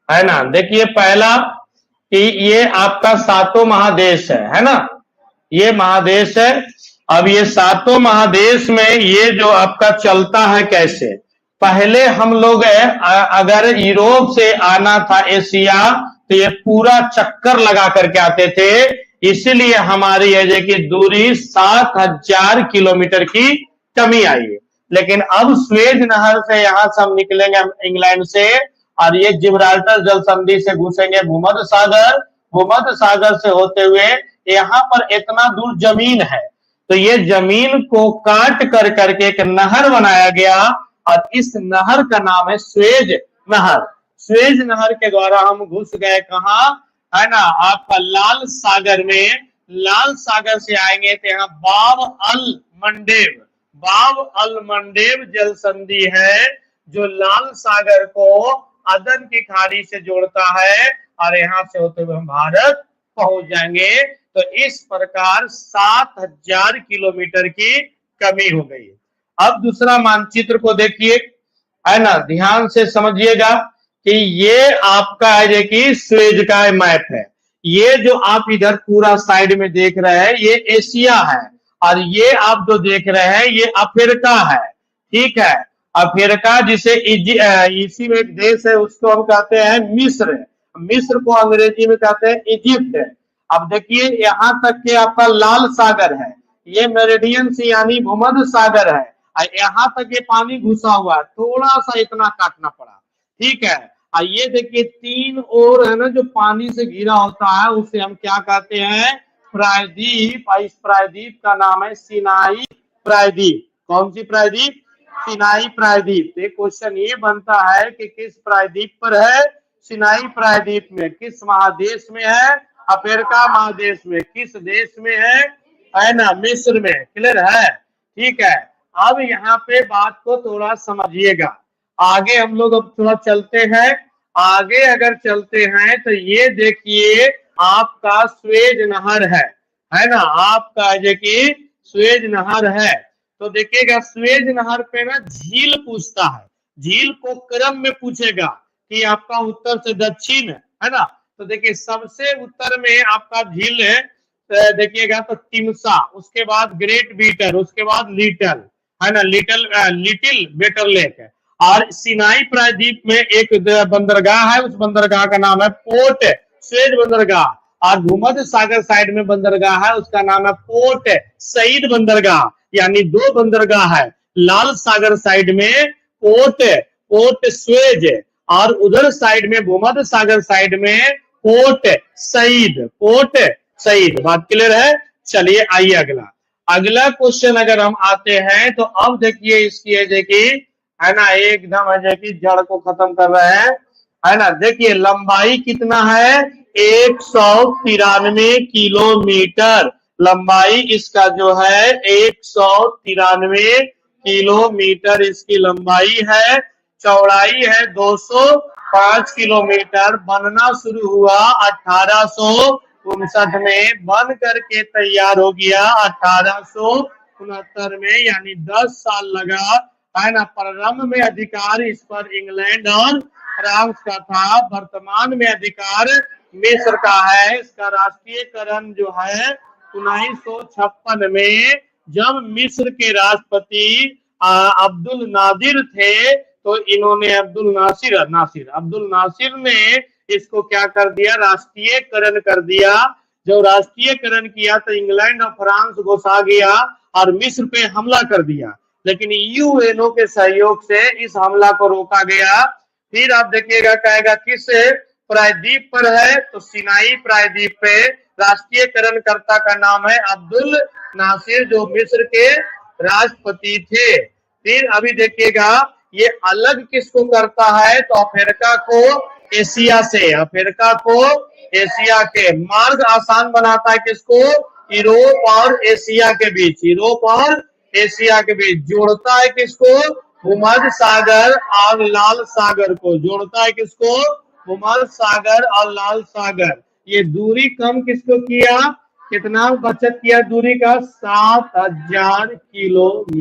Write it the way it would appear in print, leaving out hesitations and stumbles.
है ना। देखिए पहला कि ये आपका सातों महादेश है ना, ये महादेश है। अब ये सातों महादेश में ये जो आपका चलता है कैसे, पहले हम लोग अगर यूरोप से आना था एशिया तो ये पूरा चक्कर लगा करके आते थे, इसीलिए हमारी ये की दूरी 7,000 किलोमीटर की कमी आई है। लेकिन अब स्वेज नहर से यहां से हम निकलेंगे इंग्लैंड से और ये जिब्राल्टर जल संधि से घुसेंगे भूमध्य सागर, भूमध्य सागर से होते हुए यहाँ पर इतना दूर जमीन है, तो ये जमीन को काट कर करके एक नहर बनाया गया और इस नहर का नाम है स्वेज नहर। स्वेज नहर के द्वारा हम घुस गए कहा, है ना, आपका लाल सागर में। लाल सागर से आएंगे तो यहाँ बाब अल मंडेव, बाब अल मंडेव जल संधि है जो लाल सागर को अदन की खाड़ी से जोड़ता है और यहाँ से होते हुए हम भारत पहुंच जाएंगे। तो इस प्रकार 7,000 किलोमीटर की कमी हो गई। अब दूसरा मानचित्र को देखिए, है ना, ध्यान से समझिएगा कि ये आपका है कि स्वेज का मैप है। ये जो आप इधर पूरा साइड में देख रहे हैं ये एशिया है और ये आप जो देख रहे हैं ये अफ्रीका है, ठीक है। अफ्रीका जिसे इसी में एक देश है उसको हम कहते हैं मिस्र, मिस्र को अंग्रेजी में कहते हैं इजिप्ट। अब देखिए यहाँ तक के आपका लाल सागर है, ये मेरिडियन से यानी भूमध्य सागर है, यहाँ तक ये पानी घुसा हुआ है, थोड़ा सा इतना काटना पड़ा, ठीक है। ये देखिए तीन ओर है ना जो पानी से घिरा होता है उसे हम क्या कहते हैं, प्रायद्वीप। इस प्रायद्वीप का नाम है सिनाई प्रायद्वीप। कौन सी प्रायद्वीप, सिनाई प्रायद्वीप। तो क्वेश्चन ये बनता है कि किस प्रायद्वीप पर है, सिनाई प्रायद्वीप में। किस महादेश में है, अफ्रीका महादेश में। किस देश में है ना, मिस्र में। क्लियर है, ठीक है। अब यहाँ पे बात को थोड़ा समझिएगा, आगे हम लोग अब थोड़ा चलते हैं। आगे अगर चलते हैं तो ये देखिए आपका स्वेज नहर है ना, आपका देखिए स्वेज नहर है। तो देखिएगा स्वेज नहर पे ना झील पूछता है, झील को क्रम में पूछेगा कि आपका उत्तर से दक्षिण है ना। तो देखिए सबसे उत्तर में आपका झील है, देखिएगा तो तिमसा, उसके बाद ग्रेट बीटर, उसके बाद लिटल, है ना, लिटिल बेटर लेक है। और सिनाई प्रायद्वीप में एक बंदरगाह है, उस बंदरगाह का नाम है पोर्ट स्वेज बंदरगाह। और भूमध्य सागर साइड में बंदरगाह है उसका नाम है पोर्ट सईद बंदरगाह, यानी दो बंदरगाह है। लाल सागर साइड में पोर्ट स्वेज और उधर साइड में भूमध्य सागर साइड में पोर्ट सईद। बात क्लियर है। चलिए आइए अगला क्वेश्चन अगर हम आते हैं तो अब देखिए इसकी देखिए है ना, एकदम है कि जड़ को खत्म कर रहे हैं, है ना। देखिए लंबाई कितना है, 193 किलोमीटर लंबाई इसका जो है 193 किलोमीटर इसकी लंबाई है। चौड़ाई है 205 किलोमीटर। बनना शुरू हुआ 1859 में, बन करके तैयार हो गया 1869 में, यानी 10 साल लगा, है ना। प्रारंभ में अधिकार इस पर इंग्लैंड और फ्रांस का था, वर्तमान में अधिकार मिस्र का है। इसका राष्ट्रीयकरण जो है 1956 में, जब मिस्र के राष्ट्रपति अब्दुल नादिर थे तो इन्होंने अब्दुल नासिर ने इसको क्या कर दिया, राष्ट्रीयकरण कर दिया। जब राष्ट्रीयकरण किया तो इंग्लैंड और फ्रांस घुसा गया और मिस्र पे हमला कर दिया, लेकिन यूएनओ के सहयोग से इस हमला को रोका गया। फिर आप देखिएगा कहेगा किस प्रायद्वीप पर है, तो सिनाई प्रायद्वीप पे। राष्ट्रीयकरण कर्ता का नाम है अब्दुल नासिर जो मिस्र के राष्ट्रपति थे। फिर अभी देखिएगा ये अलग किसको करता है, तो अफ्रीका को एशिया से, अफ्रीका को एशिया के। मार्ग आसान बनाता है किसको, यूरोप और एशिया के बीच, यूरोप और एशिया के बीच। जोड़ता है किसको, भूमध्य सागर और लाल सागर को। जोड़ता है किसको, भूमध्य सागर और लाल सागर। ये दूरी कम किसको किया, कितना बचत किया दूरी का, 7,000 किलोमीटर।